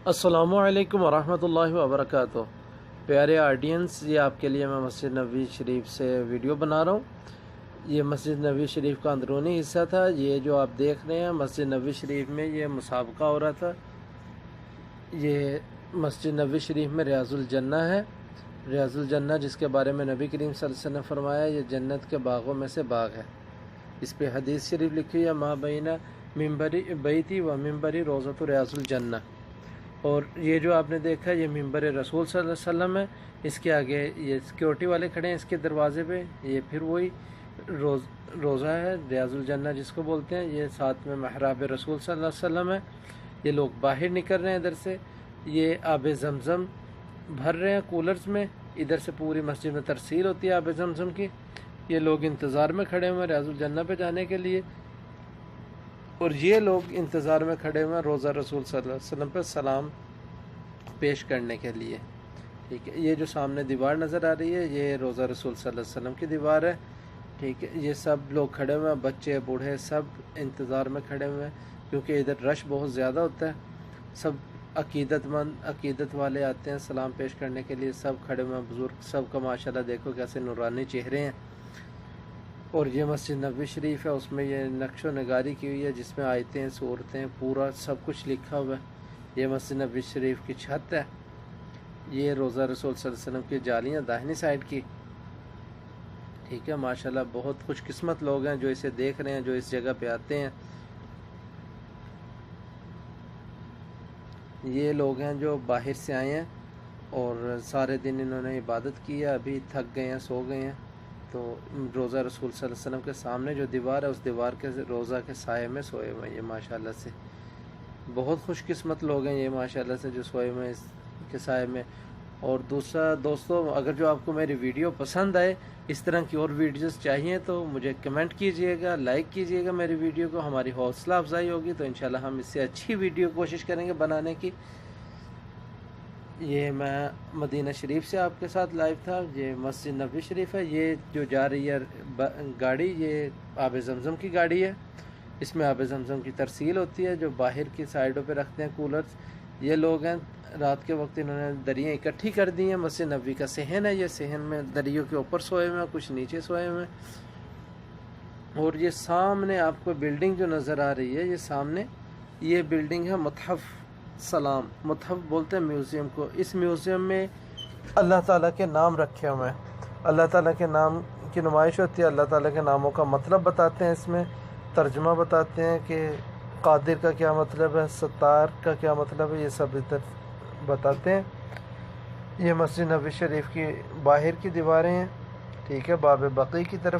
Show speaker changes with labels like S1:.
S1: السلام علیکم ورحمۃ اللہ وبرکاتہ۔ پیارے آڈینس، یہ آپ کے لیے میں مسجد نبوی شریف سے ویڈیو بنا رہا ہوں۔ یہ مسجد نبوی شریف کا اندرونی حصہ تھا۔ یہ جو آپ دیکھ رہے ہیں مسجد نبوی شریف میں یہ مسابقہ ہو رہا تھا۔ یہ مسجد نبوی شریف میں ریاض الجنہ ہے۔ ریاض الجنہ جس کے بارے میں نبی کریم صلی اللہ علیہ وسلم نے فرمایا یہ جنت کے باغوں میں سے باغ ہے۔ اس پہ حدیث شریف لکھی ہے ما بین منبری بیتی و منبری روضۃ ریاض الجنہ۔ اور یہ جو آپ نے دیکھا یہ منبر رسول صلی اللہ علیہ وسلم ہے۔ اس کے آگے یہ سیکیورٹی والے کھڑے ہیں اس کے دروازے پہ، یہ پھر وہی روضہ ہے ریاض الجنہ جس کو بولتے ہیں۔ یہ ساتھ میں محراب رسول صلی اللہ علیہ وسلم ہے۔ یہ لوگ باہر نکل رہے ہیں ادھر سے، یہ آب زمزم بھر رہے ہیں کولرز میں۔ ادھر سے پوری مسجد میں ترسیل ہوتی ہے آب زمزم کی۔ یہ لوگ انتظار میں کھڑے ہوئے ہیں ریاض الجنہ پہ جانے کے لیے، اور یہ لوگ انتظار میں کھڑے ہوئے ہیں روضہ رسول صلی اللہ علیہ وسلم پہ سلام پیش کرنے کے لیے۔ ٹھیک ہے، یہ جو سامنے دیوار نظر آ رہی ہے یہ روضہ رسول صلی اللہ علیہ وسلم کی دیوار ہے۔ ٹھیک ہے، یہ سب لوگ کھڑے ہوئے ہیں، بچے بوڑھے سب انتظار میں کھڑے ہوئے ہیں، کیونکہ ادھر رش بہت زیادہ ہوتا ہے۔ سب عقیدت والے آتے ہیں سلام پیش کرنے کے لیے، سب کھڑے ہوئے ہیں، بزرگ سب کا ماشاءاللہ دیکھو کیسے نورانی چہرے ہیں۔ اور یہ مسجد نبوی شریف ہے، اس میں یہ نقش و نگاری کی ہوئی ہے جس میں آیتیں صورتیں پورا سب کچھ لکھا ہوا ہے۔ یہ مسجد نبوی شریف کی چھت ہے۔ یہ روضہ رسول صلی اللہ علیہ وسلم کی جالیاں داہنی سائڈ کی۔ ٹھیک ہے، ماشاءاللہ بہت خوش قسمت لوگ ہیں جو اسے دیکھ رہے ہیں، جو اس جگہ پہ آتے ہیں۔ یہ لوگ ہیں جو باہر سے آئے ہیں اور سارے دن انہوں نے عبادت کی ہے، ابھی تھک گئے ہیں، سو گئے ہیں، تو روضہ رسول صلی اللہ علیہ وسلم کے سامنے جو دیوار ہے اس دیوار کے روضہ کے سائے میں سوئے ہوئے ہیں۔ یہ ماشاءاللہ سے بہت خوش قسمت لوگ ہیں یہ ماشاءاللہ سے جو سوئے ہوئے ہیں اس کے سائے میں۔ اور دوسرا دوستو، اگر جو آپ کو میری ویڈیو پسند آئے، اس طرح کی اور ویڈیوز چاہیے تو مجھے کمنٹ کیجئے گا، لائک کیجئے گا میری ویڈیو کو، ہماری حوصلہ افزائی ہوگی تو انشاءاللہ ہم اس سے اچھی ویڈیو کوشش کریں گے بنانے کی۔ یہ میں مدینہ شریف سے آپ کے ساتھ لائیو تھا۔ یہ مسجد نبوی شریف ہے۔ یہ جو جا رہی ہے گاڑی یہ آب زمزم کی گاڑی ہے۔ اس میں آب زمزم کی ترسیل ہوتی ہے جو باہر کی سائڈوں پہ رکھتے ہیں کولرز۔ یہ لوگ ہیں رات کے وقت انہوں نے دریاں اکٹھی کر دی ہیں۔ مسجد نبوی کا صحن ہے، یہ صحن میں دریوں کے اوپر سوئے ہوئے ہیں، کچھ نیچے سوئے ہوئے ہیں۔ اور یہ سامنے آپ کو بلڈنگ جو نظر آ رہی ہے، یہ سامنے یہ بلڈنگ ہے متحف سلام، متحف بولتے ہیں میوزیم کو۔ اس میوزیم میں اللہ تعالیٰ کے نام رکھے ہوئے ہیں، اللہ تعالیٰ کے نام کی نمائش ہوتی ہے، اللہ تعالیٰ کے ناموں کا مطلب بتاتے ہیں، اس میں ترجمہ بتاتے ہیں کہ قادر کا کیا مطلب ہے، ستار کا کیا مطلب ہے، یہ سب ادھر بتاتے ہیں۔ یہ مسجد نبوی شریف کی باہر کی دیواریں ہیں، ٹھیک ہے، باب بقی کی طرف